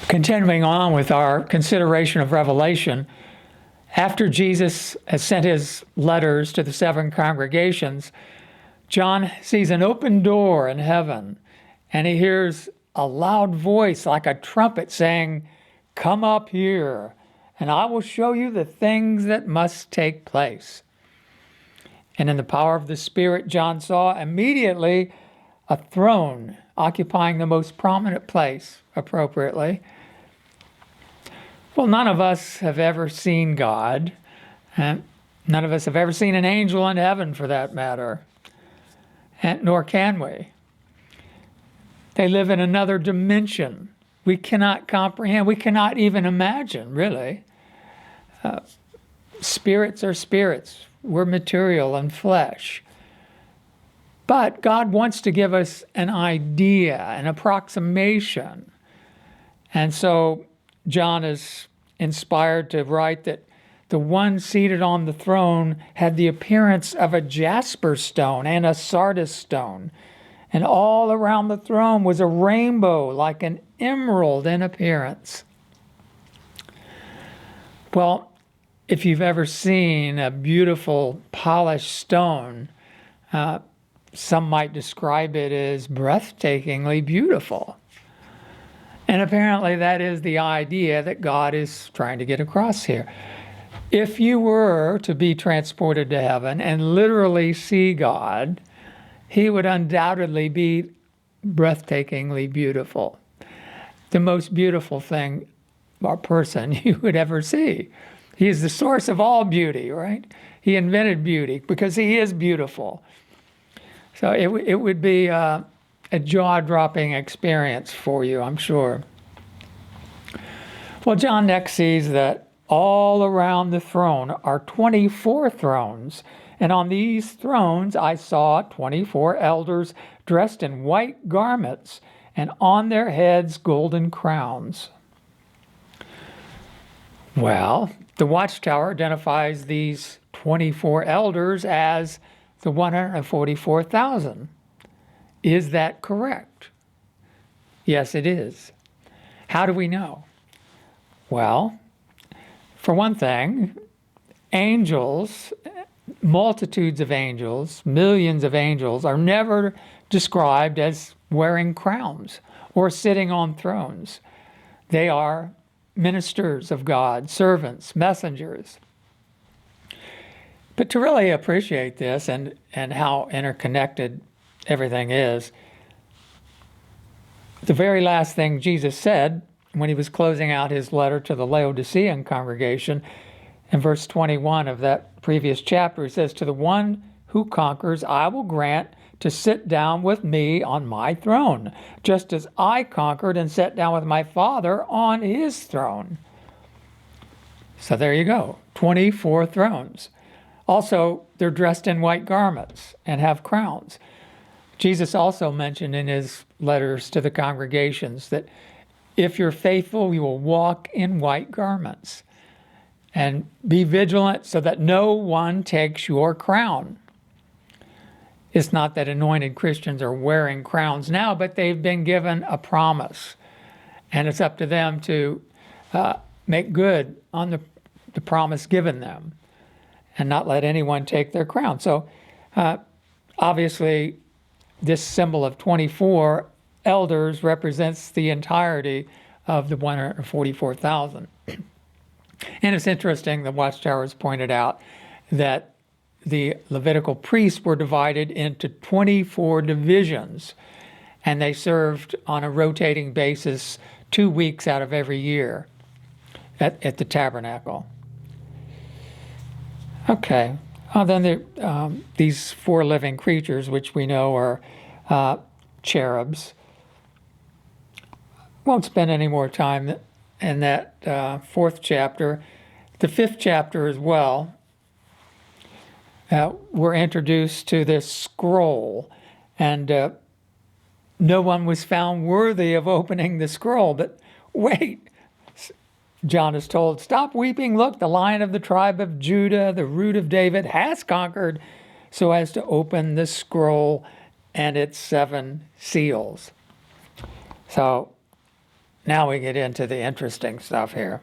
Continuing on with our consideration of Revelation, after Jesus has sent his letters to the 7 congregations, John sees an open door in heaven, and he hears a loud voice like a trumpet saying, "Come up here, and I will show you the things that must take place." And in the power of the Spirit, John saw immediately a throne occupying the most prominent place, appropriately. Well, none of us have ever seen God. And none of us have ever seen an angel in heaven, for that matter. And nor can we. They live in another dimension. We cannot comprehend. We cannot even imagine, really. Spirits are spirits. We're material and flesh. But God wants to give us an idea, an approximation. And so John is inspired to write that the one seated on the throne had the appearance of a jasper stone and a sardis stone. And all around the throne was a rainbow like an emerald in appearance. Well, if you've ever seen a beautiful polished stone, some might describe it as breathtakingly beautiful. And apparently that is the idea that God is trying to get across here. If you were to be transported to heaven and literally see God, he would undoubtedly be breathtakingly beautiful. The most beautiful thing or person you would ever see. He is the source of all beauty, right? He invented beauty because he is beautiful. So it would be a jaw-dropping experience for you, I'm sure. Well, John next sees that all around the throne are 24 thrones, and on these thrones I saw 24 elders dressed in white garments, and on their heads golden crowns. Well, the Watchtower identifies these 24 elders as the 144,000. Is that correct? Yes, it is. How do we know? Well, for one thing, angels, multitudes of angels, millions of angels, are never described as wearing crowns or sitting on thrones. They are ministers of God, servants, messengers. But to really appreciate this and how interconnected everything is, the very last thing Jesus said when he was closing out his letter to the Laodicean congregation, in verse 21 of that previous chapter, he says, "To the one who conquers, I will grant to sit down with me on my throne, just as I conquered and sat down with my Father on his throne." So there you go, 24 thrones. Also, they're dressed in white garments and have crowns. Jesus also mentioned in his letters to the congregations that if you're faithful, you will walk in white garments. And be vigilant so that no one takes your crown. It's not that anointed Christians are wearing crowns now, but they've been given a promise. And it's up to them to make good on the promise given them and not let anyone take their crown. So obviously, this symbol of 24 elders represents the entirety of the 144,000. And it's interesting, the Watchtower has pointed out that the Levitical priests were divided into 24 divisions, and they served on a rotating basis 2 weeks out of every year at the tabernacle. Okay, then these 4 living creatures, which we know are cherubs. Won't spend any more time in that 4th chapter. The 5th chapter as well, we're introduced to this scroll, and no one was found worthy of opening the scroll. But wait, John is told, "Stop weeping. Look, the Lion of the tribe of Judah, the Root of David, has conquered so as to open the scroll and its 7 seals." So now we get into the interesting stuff here.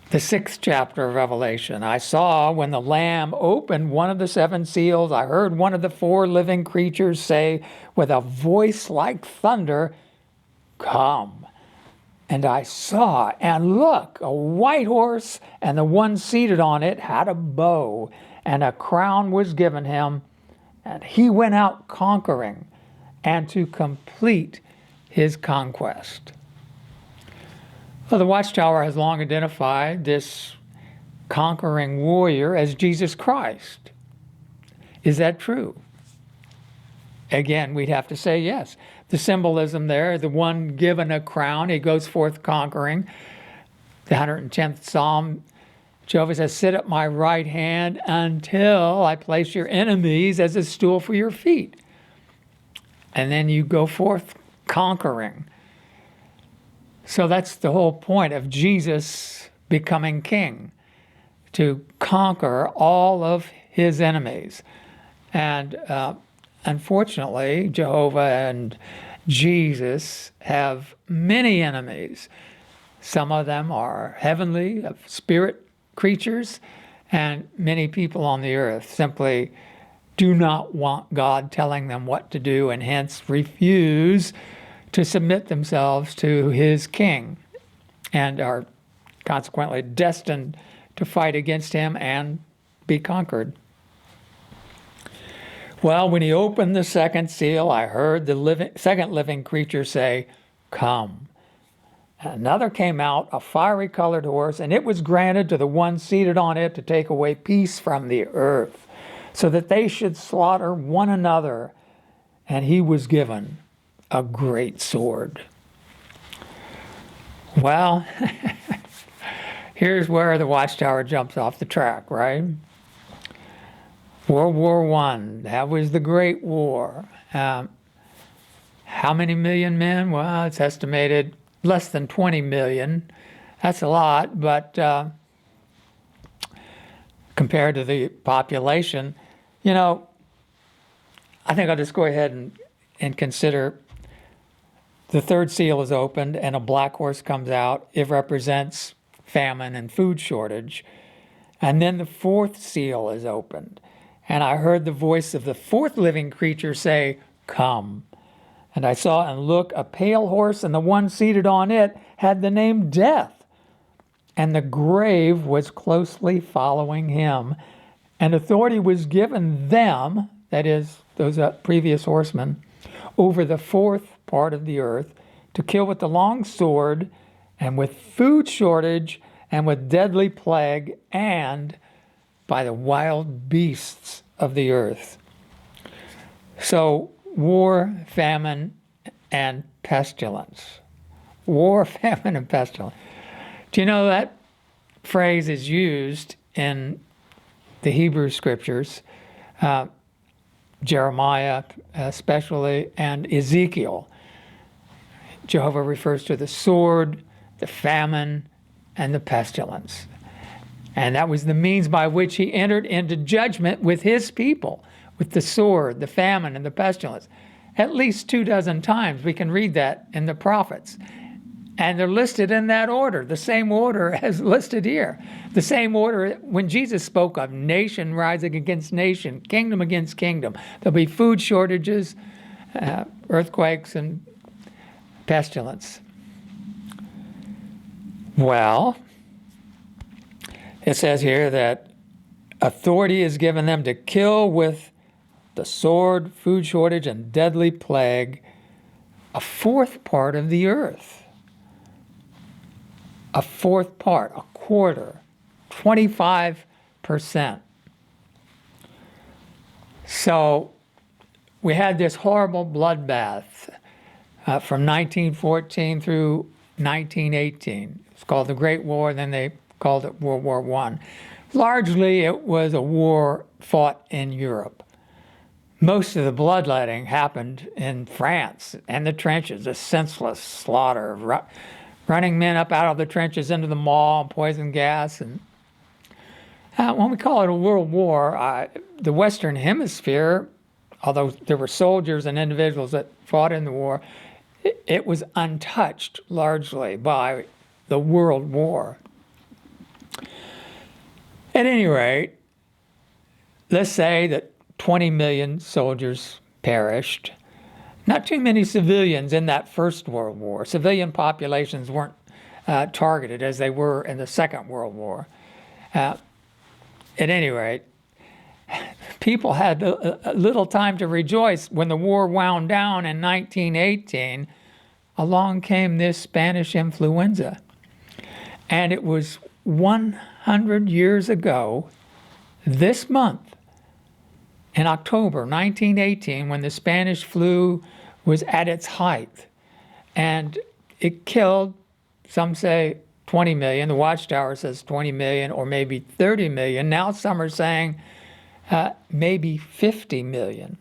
The 6th chapter of Revelation. I saw when the Lamb opened one of the 7 seals, I heard one of the 4 living creatures say with a voice like thunder, "Come." And I saw, and look, a white horse, and the one seated on it had a bow, and a crown was given him, and he went out conquering, and to complete his conquest. Well, the Watchtower has long identified this conquering warrior as Jesus Christ. Is that true? Again, we'd have to say yes. The symbolism there, the one given a crown, he goes forth conquering. The 110th Psalm, Jehovah says, "Sit at my right hand until I place your enemies as a stool for your feet." And then you go forth conquering. So that's the whole point of Jesus becoming king, to conquer all of his enemies. And unfortunately, Jehovah and Jesus have many enemies. Some of them are heavenly, spirit creatures, and many people on the earth simply do not want God telling them what to do, and hence refuse to submit themselves to his king, and are consequently destined to fight against him and be conquered. Well, when he opened the 2nd seal, I heard the second living creature say, "Come." Another came out, a fiery colored horse, and it was granted to the one seated on it to take away peace from the earth, so that they should slaughter one another. And he was given a great sword. Well, here's where the Watchtower jumps off the track, right? World War I, that was the Great War. How many million men? Well, it's estimated less than 20 million. That's a lot, but compared to the population, I think I'll just go ahead and consider the 3rd seal is opened and a black horse comes out. It represents famine and food shortage. And then the 4th seal is opened. And I heard the voice of the 4th living creature say, "Come." And I saw and look, a pale horse, and the one seated on it had the name Death. And the grave was closely following him. And authority was given them, that is, those previous horsemen, over the 4th part of the earth, to kill with the long sword, and with food shortage, and with deadly plague, and by the wild beasts of the earth. So, war, famine, and pestilence. War, famine, and pestilence. Do you know that phrase is used in the Hebrew scriptures, Jeremiah especially, and Ezekiel? Jehovah refers to the sword, the famine, and the pestilence. And that was the means by which he entered into judgment with his people, with the sword, the famine, and the pestilence. At least 24 times. We can read that in the prophets. And they're listed in that order, the same order as listed here. The same order when Jesus spoke of nation rising against nation, kingdom against kingdom. There'll be food shortages, earthquakes, and pestilence. Well, it says here that authority is given them to kill with the sword, food shortage, and deadly plague a 4th part of the earth. A 4th part, a quarter, 25%. So we had this horrible bloodbath from 1914 through 1918. It's called the Great War, then they called it World War I. Largely, it was a war fought in Europe. Most of the bloodletting happened in France and the trenches, a senseless slaughter of running men up out of the trenches into the mall, poison gas. And when we call it a world war, the Western Hemisphere, although there were soldiers and individuals that fought in the war, it was untouched largely by the World War. At any rate, let's say that 20 million soldiers perished. Not too many civilians in that First World War. Civilian populations weren't targeted as they were in the Second World War. At any rate, people had a little time to rejoice when the war wound down in 1918. Along came this Spanish influenza. And it was 100 years ago, this month, in October 1918, when the Spanish flu was at its height. And it killed, some say 20 million. The Watchtower says 20 million or maybe 30 million. Now some are saying maybe 50 million.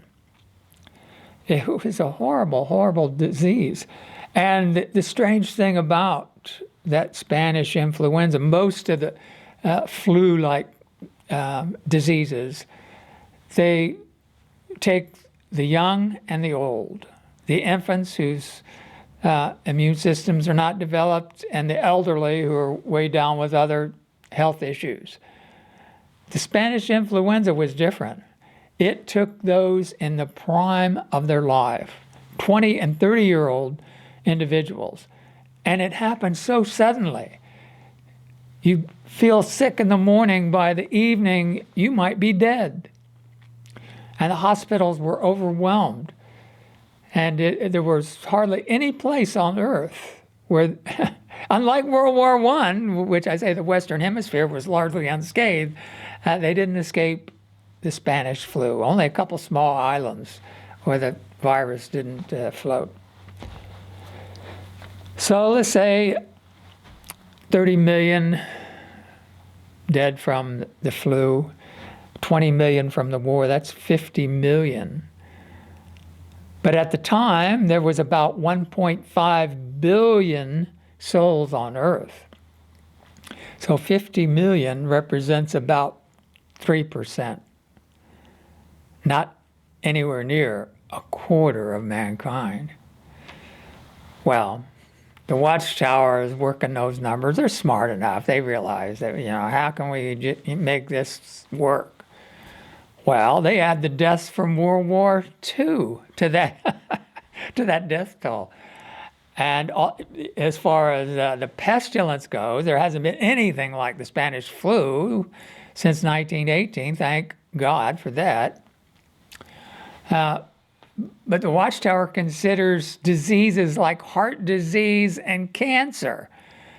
It was a horrible, horrible disease. And the strange thing about that Spanish influenza, most of the flu-like diseases, they take the young and the old, the infants whose immune systems are not developed, and the elderly who are weighed down with other health issues. The Spanish influenza was different. It took those in the prime of their life, 20 and 30-year-old individuals. And it happened so suddenly. You feel sick in the morning, by the evening, you might be dead. And the hospitals were overwhelmed. And there was hardly any place on earth where, unlike World War I, which I say the Western Hemisphere was largely unscathed, they didn't escape the Spanish flu. Only a couple small islands where the virus didn't float. So let's say 30 million dead from the flu, 20 million from the war, that's 50 million. But at the time, there was about 1.5 billion souls on Earth. So 50 million represents about 3%, not anywhere near a quarter of mankind. Well, the Watchtower is working those numbers. They're smart enough. They realize that, how can we make this work? Well, they add the deaths from World War II to that to that death toll. And as far as the pestilence goes, there hasn't been anything like the Spanish flu since 1918. Thank God for that. But the Watchtower considers diseases like heart disease and cancer.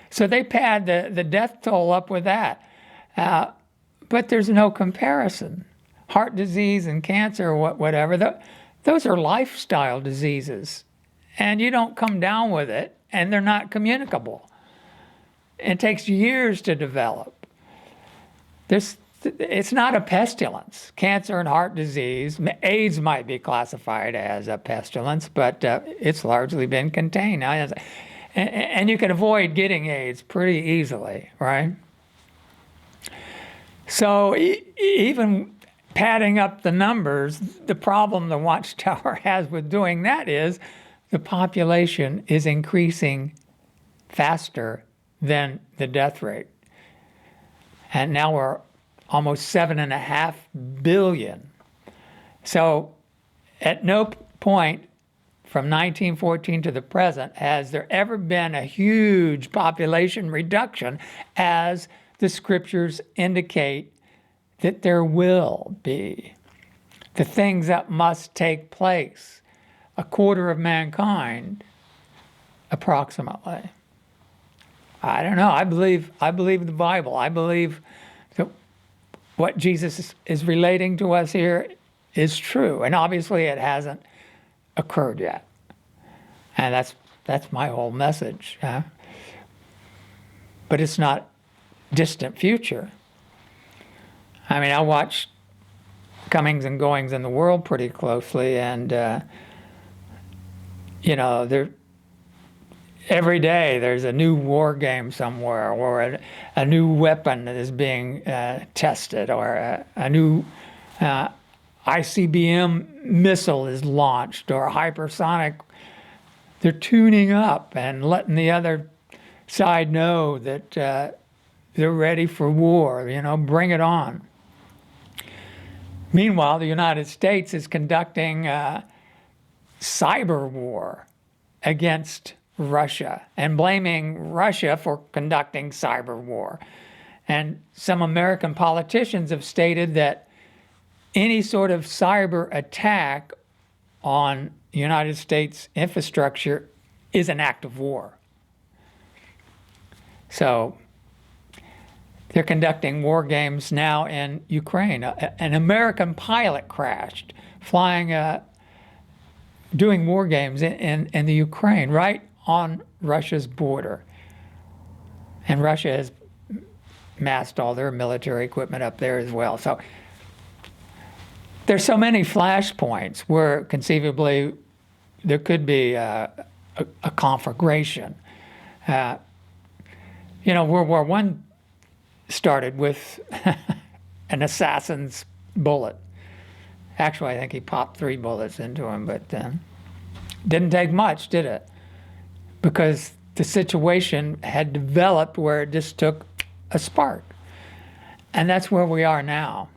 So they pad the death toll up with that. But there's no comparison. Heart disease and cancer or whatever, those are lifestyle diseases. And you don't come down with it, and they're not communicable. It takes years to develop. It's not a pestilence. Cancer and heart disease, AIDS might be classified as a pestilence, but it's largely been contained. And you can avoid getting AIDS pretty easily, right? So even padding up the numbers, the problem the Watchtower has with doing that is the population is increasing faster than the death rate. And now we're almost 7.5 billion. So at no point from 1914 to the present has there ever been a huge population reduction, as the scriptures indicate that there will be. The things that must take place, a quarter of mankind, approximately. I don't know. I believe the Bible. I believe that what Jesus is relating to us here is true, and obviously it hasn't occurred yet. And that's my whole message. But it's not distant future. I mean, I watch comings and goings in the world pretty closely, and every day there's a new war game somewhere, or a new weapon that is being tested, or a new ICBM missile is launched, or a hypersonic they're tuning up and letting the other side know that they're ready for war, bring it on. Meanwhile, the United States is conducting cyber war against Russia and blaming Russia for conducting cyber war. And some American politicians have stated that any sort of cyber attack on United States infrastructure is an act of war. So they're conducting war games now in Ukraine. An American pilot crashed flying, doing war games in the Ukraine, right on Russia's border. And Russia has massed all their military equipment up there as well. So there's so many flashpoints where conceivably there could be a conflagration. World War I started with an assassin's bullet. Actually, I think he popped 3 bullets into him, but didn't take much, did it? Because the situation had developed where it just took a spark. And that's where we are now.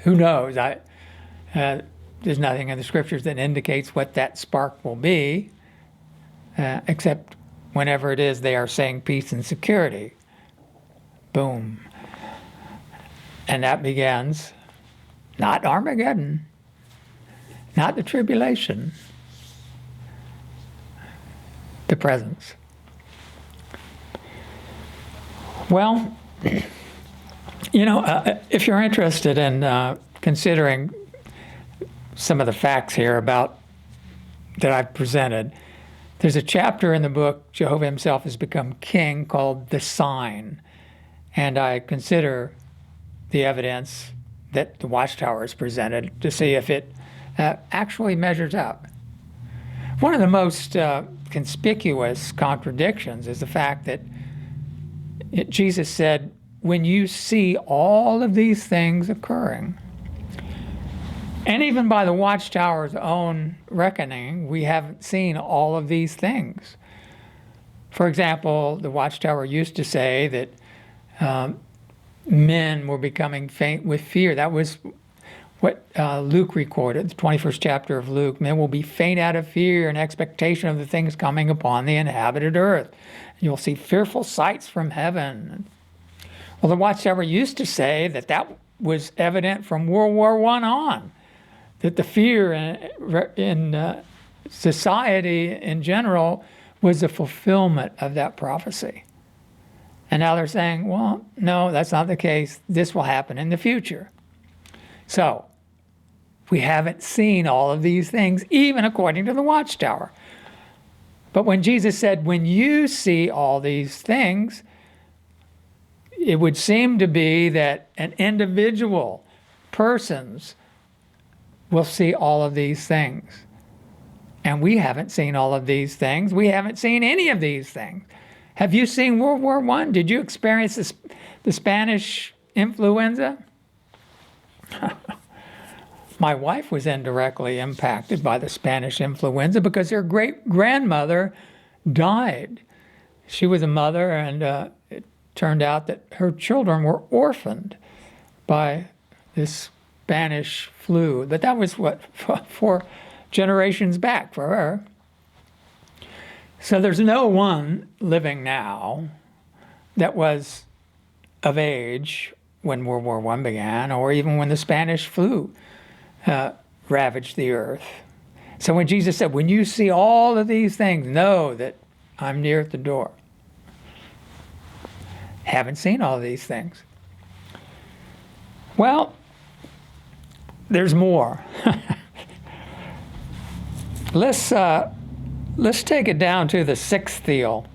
Who knows? There's nothing in the scriptures that indicates what that spark will be, except whenever it is they are saying peace and security. Boom. And that begins, not Armageddon, not the tribulation, the presence. Well, if you're interested in considering some of the facts here about that I've presented, there's a chapter in the book, Jehovah himself has become king, called The Sign. And I consider the evidence that the Watchtower has presented to see if it actually measures up. One of the most conspicuous contradictions is the fact that Jesus said, when you see all of these things occurring, and even by the Watchtower's own reckoning, we haven't seen all of these things. For example, the Watchtower used to say that men were becoming faint with fear. That was what Luke recorded, the 21st chapter of Luke. Men will be faint out of fear and expectation of the things coming upon the inhabited earth. You'll see fearful sights from heaven. Well, the Watchtower used to say that that was evident from World War I on, that the fear in society in general was a fulfillment of that prophecy. And now they're saying, well, no, that's not the case. This will happen in the future. So we haven't seen all of these things, even according to the Watchtower. But when Jesus said, when you see all these things, it would seem to be that an individual persons will see all of these things. And we haven't seen all of these things. We haven't seen any of these things. Have you seen World War I? Did you experience the Spanish influenza? My wife was indirectly impacted by the Spanish influenza because her great-grandmother died. She was a mother, and it turned out that her children were orphaned by this Spanish flu. But that was, 4 generations back for her. So there's no one living now that was of age when World War I began, or even when the Spanish flu ravaged the earth. So when Jesus said, when you see all of these things, know that I'm near at the door. Haven't seen all of these things. Well, there's more. Let's take it down to the 6th seal.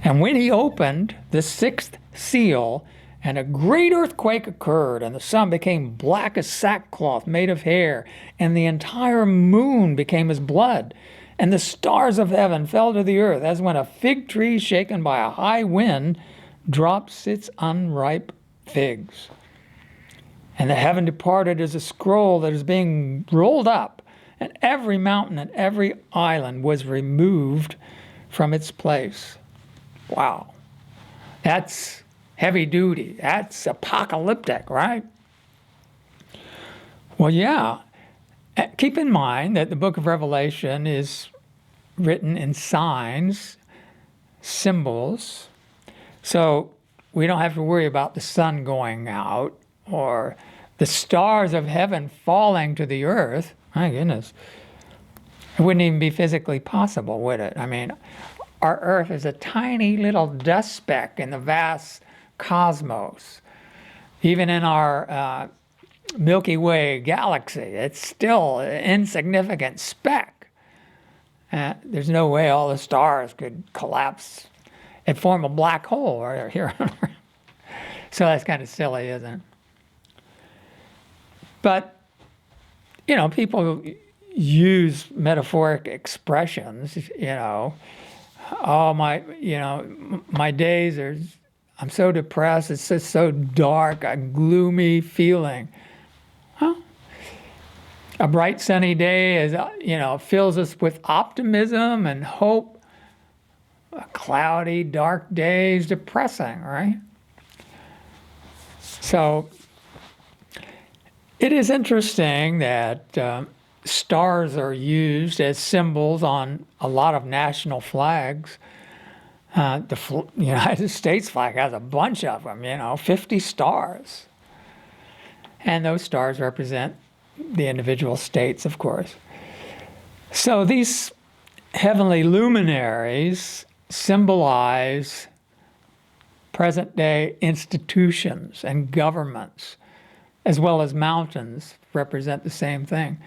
And when he opened the 6th seal, and a great earthquake occurred, and the sun became black as sackcloth made of hair, and the entire moon became as blood, and the stars of heaven fell to the earth, as when a fig tree shaken by a high wind drops its unripe figs. And the heaven departed as a scroll that is being rolled up, and every mountain and every island was removed from its place. Wow. That's heavy duty. That's apocalyptic, right? Well, yeah. Keep in mind that the book of Revelation is written in signs, symbols. So we don't have to worry about the sun going out or the stars of heaven falling to the earth. My goodness. It wouldn't even be physically possible, would it? I mean, our earth is a tiny little dust speck in the vast cosmos. Even in our Milky Way galaxy, it's still an insignificant speck. There's no way all the stars could collapse and form a black hole right here on Earth. So that's kind of silly, isn't it? But, you know, people use metaphoric expressions, you know. Oh, my days are, I'm so depressed, it's just so dark, a gloomy feeling. Well, a bright sunny day is, fills us with optimism and hope. A cloudy, dark day is depressing, right? So it is interesting that stars are used as symbols on a lot of national flags. The United States flag has a bunch of them, 50 stars. And those stars represent the individual states, of course. So these heavenly luminaries symbolize present-day institutions and governments, as well as mountains represent the same thing.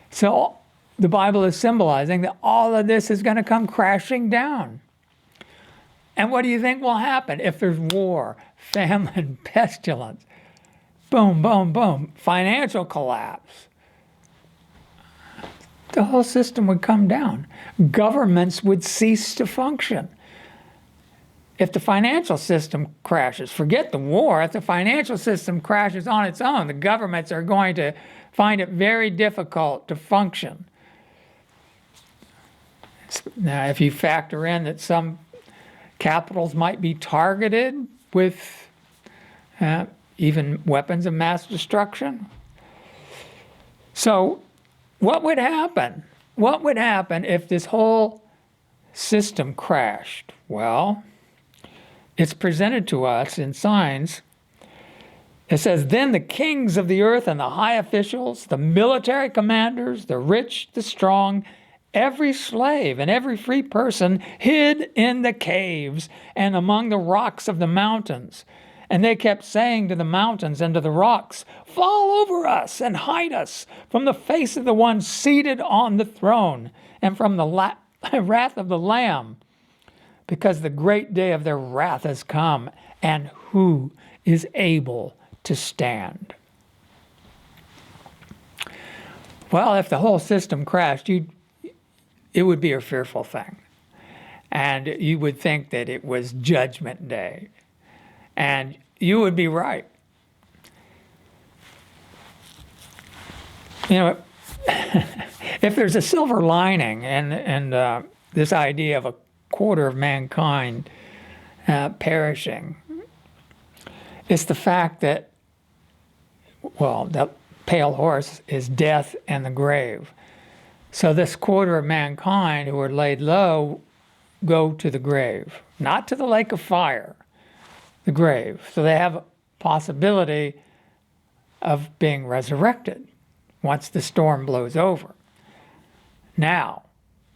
So the Bible is symbolizing that all of this is going to come crashing down. And what do you think will happen if there's war, famine, pestilence? Boom, boom, boom, financial collapse. The whole system would come down. Governments would cease to function. If the financial system crashes, forget the war, if the financial system crashes on its own, the governments are going to find it very difficult to function. Now, if you factor in that some capitals might be targeted with even weapons of mass destruction. So what would happen? What would happen if this whole system crashed? Well, it's presented to us in signs. It says, then the kings of the earth and the high officials, the military commanders, the rich, the strong, every slave and every free person hid in the caves and among the rocks of the mountains. And they kept saying to the mountains and to the rocks, fall over us and hide us from the face of the one seated on the throne and from the wrath of the Lamb, because the great day of their wrath has come, and who is able to stand? Well, if the whole system crashed, it would be a fearful thing. And you would think that it was Judgment Day. And you would be right. If there's a silver lining and this idea of a quarter of mankind perishing, it's the fact that, the pale horse is death and the grave. So this quarter of mankind who are laid low go to the grave, not to the lake of fire, the grave. So they have a possibility of being resurrected once the storm blows over. Now,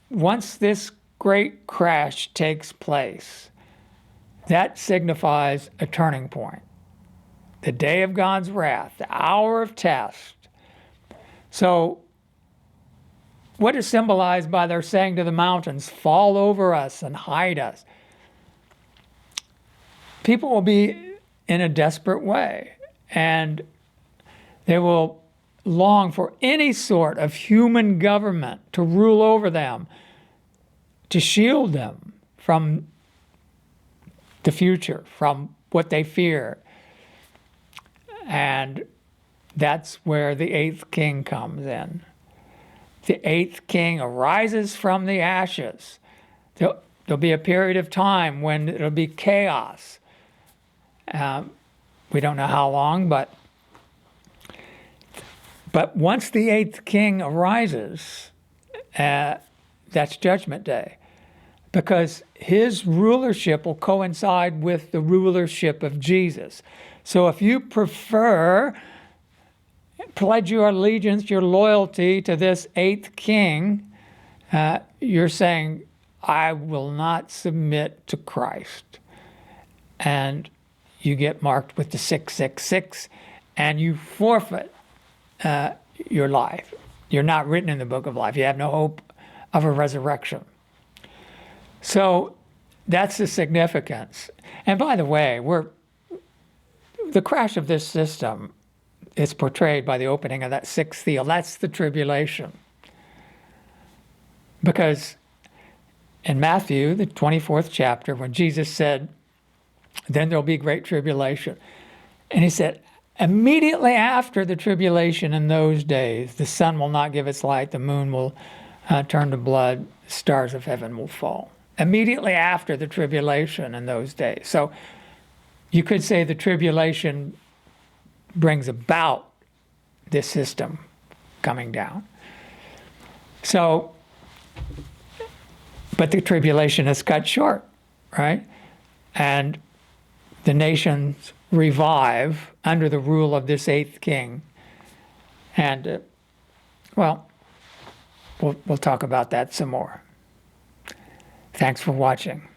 once this great crash takes place, that signifies a turning point. The day of God's wrath, the hour of test. So what is symbolized by their saying to the mountains, fall over us and hide us? People will be in a desperate way, and they will long for any sort of human government to rule over them, to shield them from the future, from what they fear. And that's where the eighth king comes in. the eighth king arises from the ashes. There'll be a period of time when it'll be chaos. We don't know how long, but once the eighth king arises, that's Judgment Day, because his rulership will coincide with the rulership of Jesus. So if you pledge your allegiance, your loyalty to this eighth king, you're saying, I will not submit to Christ. And you get marked with the 666, and you forfeit your life. You're not written in the book of life. You have no hope of a resurrection. So that's the significance. And by the way, the crash of this system is portrayed by the opening of that sixth seal. That's the tribulation. Because in Matthew, the 24th chapter, when Jesus said, then there'll be great tribulation. And he said, immediately after the tribulation in those days, the sun will not give its light, the moon will turn to blood, the stars of heaven will fall. Immediately after the tribulation in those days. So you could say the tribulation brings about this system coming down. So, but the tribulation is cut short, right? And the nations revive under the rule of this eighth king. And, we'll talk about that some more. Thanks for watching.